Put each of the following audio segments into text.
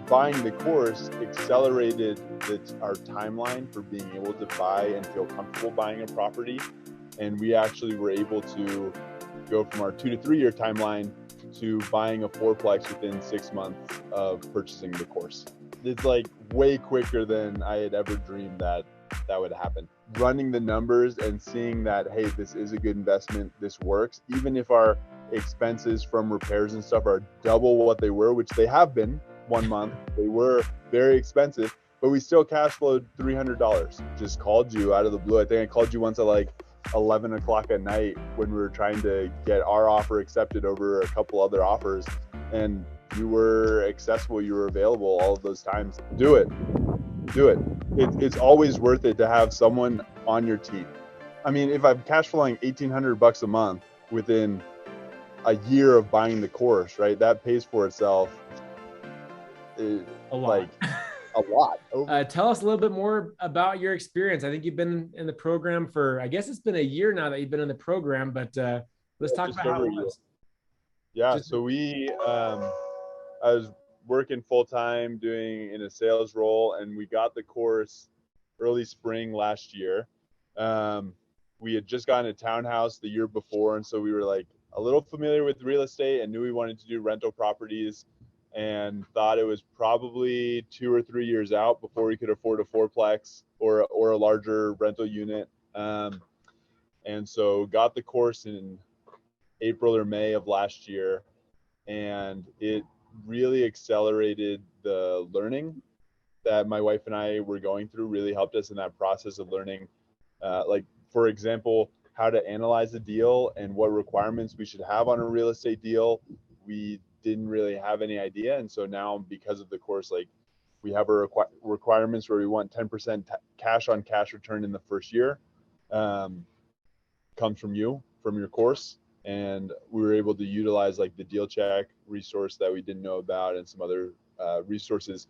buying the course accelerated our timeline for being able to buy and feel comfortable buying a property. And we actually were able to go from our 2 to 3 year timeline to buying a fourplex within 6 months of purchasing the course. It's like way quicker than I had ever dreamed that would happen. Running the numbers and seeing that, hey, this is a good investment, this works, even if our expenses from repairs and stuff are double what they were, which they have been 1 month, they were very expensive, but we still cash flowed $300. Just called you out of the blue. I think I called you once at like 11 o'clock at night when we were trying to get our offer accepted over a couple other offers, and you were accessible, you were available all of those times. Do it. It's always worth it to have someone on your team. I mean, if I'm cash flowing $1,800 a month within a year of buying the course, right, that pays for itself. A lot. A lot. Tell us a little bit more about your experience. I think you've been in the program for, I guess it's been a year now that you've been in the program, but let's talk about how it was. Yeah, so I was working full-time doing in a sales role, and we got the course early spring last year. We had just gotten a townhouse the year before, and so we were like a little familiar with real estate and knew we wanted to do rental properties, and thought it was probably 2 or 3 years out before we could afford a fourplex or a larger rental unit. And so got the course in April or May of last year, and it really accelerated the learning that my wife and I were going through, really helped us in that process of learning, like, for example, how to analyze a deal and what requirements we should have on a real estate deal. We didn't really have any idea. And so now, because of the course, like, we have our requirements where we want 10% cash on cash return in the first year, comes from your course. And we were able to utilize like the deal check resource that we didn't know about and some other resources.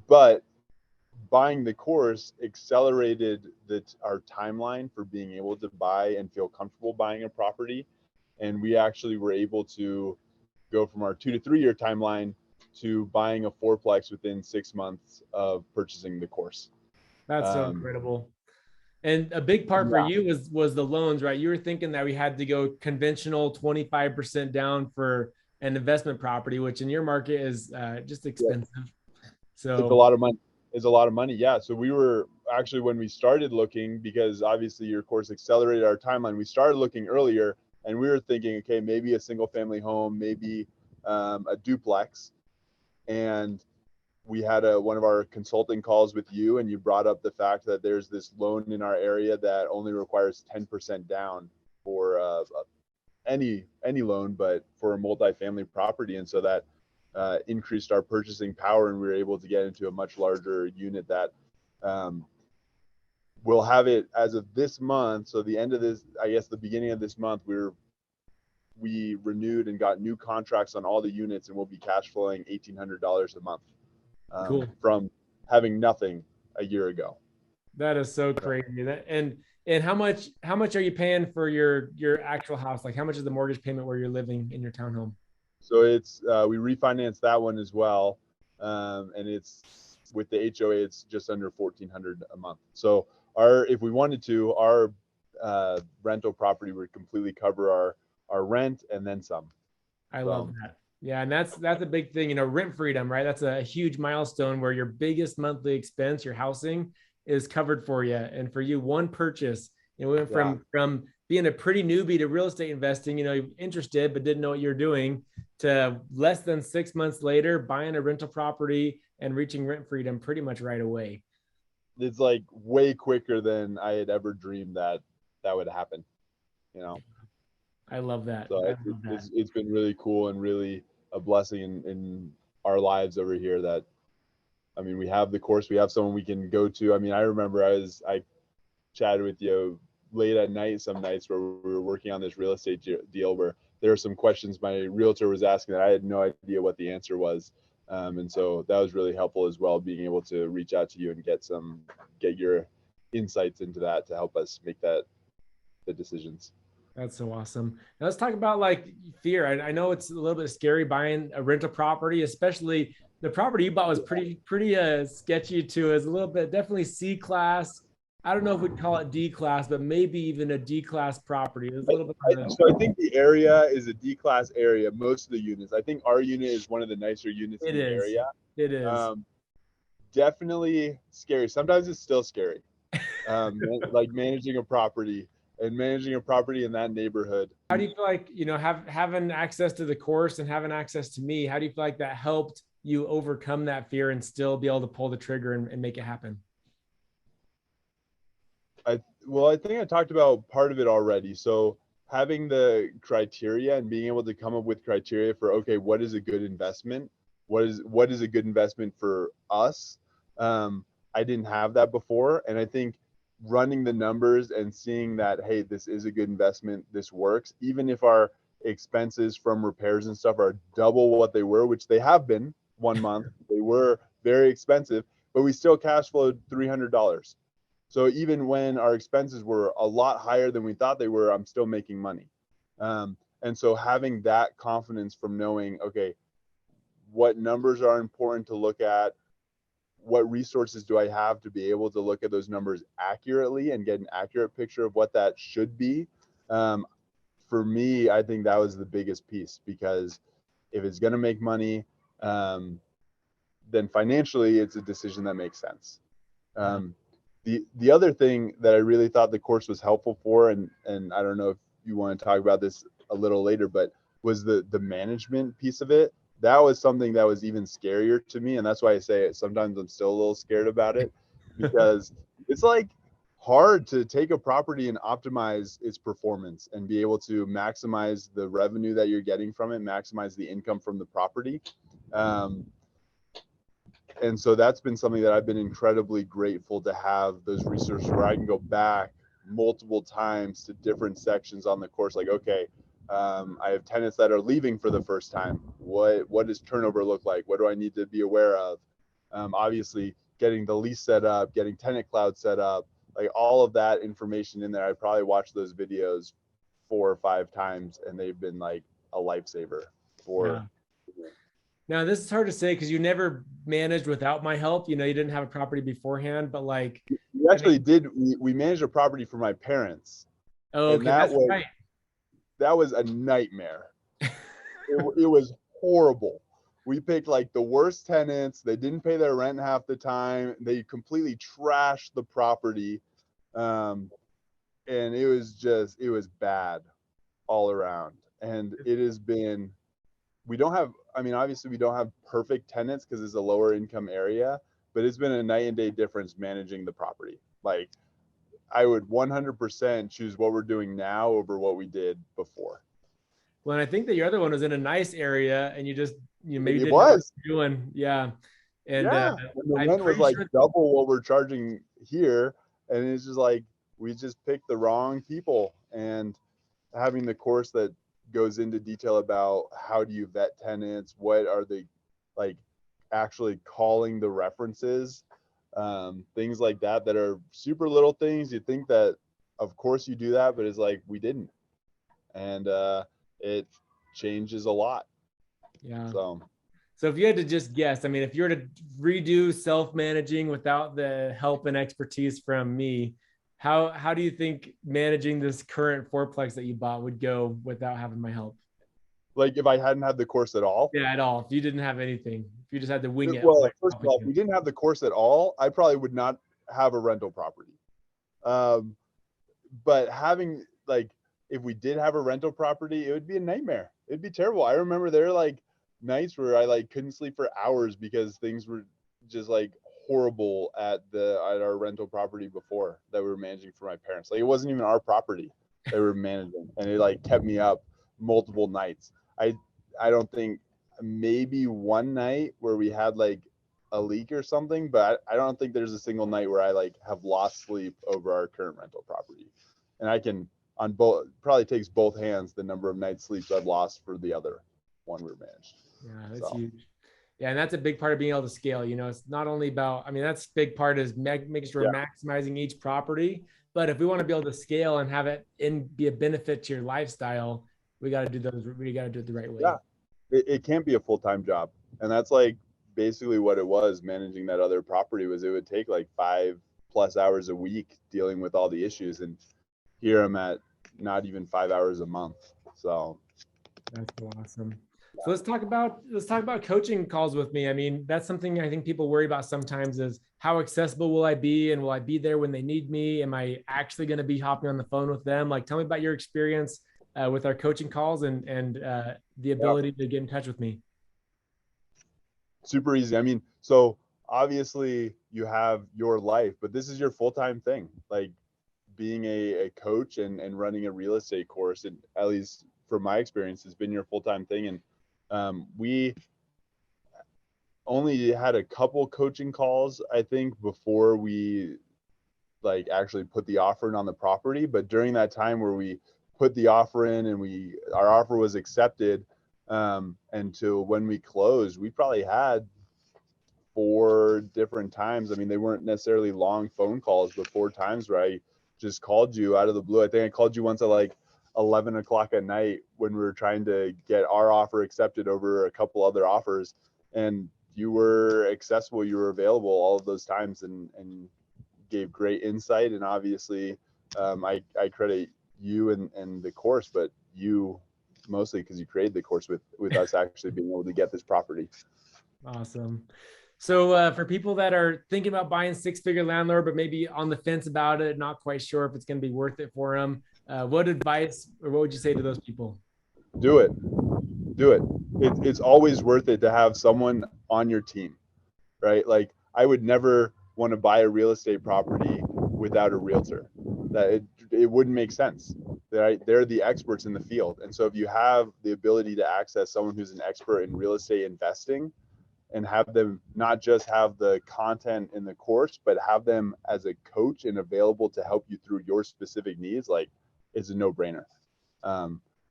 But buying the course accelerated our timeline for being able to buy and feel comfortable buying a property. And we actually were able to go from our 2 to 3 year timeline to buying a fourplex within 6 months of purchasing the course. That's so incredible. And a big part for you was the loans, right? You were thinking that we had to go conventional 25% down for an investment property, which in your market is just expensive. So it's a lot of money. It's a lot of money. Yeah. So we were actually, when we started looking, because obviously your course accelerated our timeline, we started looking earlier, and we were thinking, okay, maybe a single family home, maybe a duplex. And we had one of our consulting calls with you, and you brought up the fact that there's this loan in our area that only requires 10% down for any loan, but for a multifamily property. And so that increased our purchasing power, and we were able to get into a much larger unit that we'll have it as of this month. So the end of this, I guess the beginning of this month, we renewed and got new contracts on all the units, and we'll be cash flowing $1,800 a month. Cool. From having nothing a year ago. That is so crazy. And how much are you paying for your actual house? Like, how much is the mortgage payment where you're living in your townhome? So it's we refinanced that one as well, and it's with the HOA, it's just under $1,400 a month. So if we wanted to, our rental property would completely cover our rent and then some. I love that. Yeah. And that's a big thing, rent freedom, right? That's a huge milestone where your biggest monthly expense, your housing, is covered for you. And for you, one purchase, we went from being a pretty newbie to real estate investing, interested, but didn't know what you're doing, to less than 6 months later, buying a rental property and reaching rent freedom pretty much right away. It's like way quicker than I had ever dreamed that would happen, I love that. So it's been really cool and really a blessing in our lives over here that, I mean, we have the course, we have someone we can go to. I mean, I remember I chatted with you late at night some nights where we were working on this real estate deal where there were some questions my realtor was asking that I had no idea what the answer was. And so that was really helpful as well, being able to reach out to you and get your insights into that to help us make the decisions. That's so awesome. Now let's talk about like fear. I know it's a little bit scary buying a rental property, especially The property you bought was pretty sketchy too. It's a little bit definitely C class. I don't know if we'd call it D class, but maybe even a D class property. It's a little bit on the, So I think the area is a D class area. Most of the units. I think our unit is one of the nicer units it in the is. area. It is. Um, Definitely scary. Sometimes it's still scary. Like managing a property and managing a property in that neighborhood. How do you feel like, having access to the course and having access to me, how do you feel like that helped you overcome that fear and still be able to pull the trigger and make it happen? I think I talked about part of it already. So having the criteria and being able to come up with criteria for, okay, what is a good investment? What is a good investment for us? I didn't have that before, and I think running the numbers and seeing that, hey, this is a good investment, this works, even if our expenses from repairs and stuff are double what they were, which they have been 1 month. They were very expensive, but we still cash flowed $300. So even when our expenses were a lot higher than we thought they were, I'm still making money. And so having that confidence from knowing, okay, what numbers are important to look at, what resources do I have to be able to look at those numbers accurately and get an accurate picture of what that should be. For me, I think that was the biggest piece, because if it's going to make money, then financially it's a decision that makes sense. The other thing that I really thought the course was helpful for, and I don't know if you want to talk about this a little later, but was the management piece of it. That was something that was even scarier to me, and that's why I say it. Sometimes I'm still a little scared about it, because it's like hard to take a property and optimize its performance and be able to maximize the revenue that you're getting from it, maximize the income from the property. And so that's been something that I've been incredibly grateful to have those resources where I can go back multiple times to different sections on the course. Like, okay, I have tenants that are leaving for the first time. What does turnover look like? What do I need to be aware of? Obviously, getting the lease set up, getting tenant cloud set up, like all of that information in there. I probably watched those videos 4 or 5 times, and they've been like a lifesaver for. Yeah. Now, this is hard to say because you never managed without my help. You didn't have a property beforehand, but like, We actually did. We managed a property for my parents, oh, and okay, that's right. That was a nightmare. It was horrible. We picked like the worst tenants. They didn't pay their rent half the time. They completely trashed the property, and it was bad all around. And it has been. We don't have. I mean, obviously, we don't have perfect tenants because it's a lower income area, but it's been a night and day difference managing the property. Like, I would 100% choose what we're doing now over what we did before. Well, and I think that your other one was in a nice area, and you maybe didn't know what you're doing. Yeah, and yeah, and the I'm rent was pretty like sure. double what we're charging here, and it's just like we just picked the wrong people. And having the course that goes into detail about how do you vet tenants, what are they like actually calling the references, things like that are super little things. You think that of course you do that, but it's like we didn't, and it changes a lot. Yeah. So if you had to just guess, I mean, if you were to redo self-managing without the help and expertise from me, how do you think managing this current fourplex that you bought would go without having my help? like if I hadn't had the course at all. Yeah, at all. If you didn't have anything, if you just had to wing it. Well, first of all, if we didn't have the course at all, I probably would not have a rental property. But having like, if we did have a rental property, it would be a nightmare. It'd be terrible. I remember there were like nights where I like couldn't sleep for hours because things were just like horrible at our rental property before that we were managing for my parents. Like, it wasn't even our property they were managing, and it like kept me up multiple nights. I don't think, maybe one night where we had like a leak or something, but I don't think there's a single night where I like have lost sleep over our current rental property. And I can on both, probably takes both hands the number of night sleeps I've lost for the other one we managed. Yeah, that's huge. Yeah, and that's a big part of being able to scale. It's not only about, I mean, that's a big part is making sure we're maximizing each property. But if we want to be able to scale and have it be a benefit to your lifestyle, we got to do it the right way. Yeah, it can't be a full-time job, and that's like basically what it was managing that other property. Was it would take like 5+ hours a week dealing with all the issues, and here I'm at not even 5 hours a month. So that's so awesome. So let's talk about coaching calls with me. I mean, that's something I think people worry about sometimes, is how accessible will I be, and will I be there when they need me? Am I actually going to be hopping on the phone with them? Like, tell me about your experience with our coaching calls and the ability to get in touch with me. super easy. I mean, so obviously you have your life, but this is your full-time thing. Like being a coach and running a real estate course, and at least from my experience, has been your full-time thing. And we only had a couple coaching calls, I think, before we like actually put the offer in on the property. But during that time where we put the offer in and our offer was accepted, and to when we closed, we probably had 4 different times. I mean, they weren't necessarily long phone calls, but 4 times where I just called you out of the blue. I think I called you once at like 11 o'clock at night when we were trying to get our offer accepted over a couple other offers, and you were accessible, you were available all of those times, and gave great insight. And obviously, I credit you and the course, but you mostly because you created the course with us actually being able to get this property. Awesome. So for people that are thinking about buying six-figure landlord, but maybe on the fence about it, not quite sure if it's going to be worth it for them, what advice or what would you say to those people? Do it. It's always worth it to have someone on your team, right? Like I would never want to buy a real estate property without a realtor. That it wouldn't make sense. Right? They're the experts in the field. And so if you have the ability to access someone who's an expert in real estate investing, and have them not just have the content in the course, but have them as a coach and available to help you through your specific needs, like it's a no-brainer.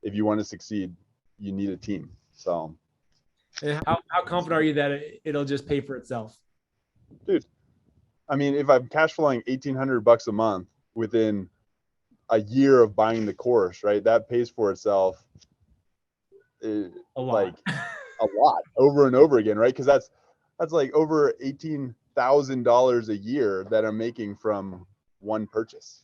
If you want to succeed, you need a team. So, And how confident are you that it'll just pay for itself? dude, I mean, if I'm cash flowing $1,800 a month within a year of buying the course, right, that pays for itself. A lot. Like a lot over and over again, right? Because that's like over $18,000 a year that I'm making from one purchase.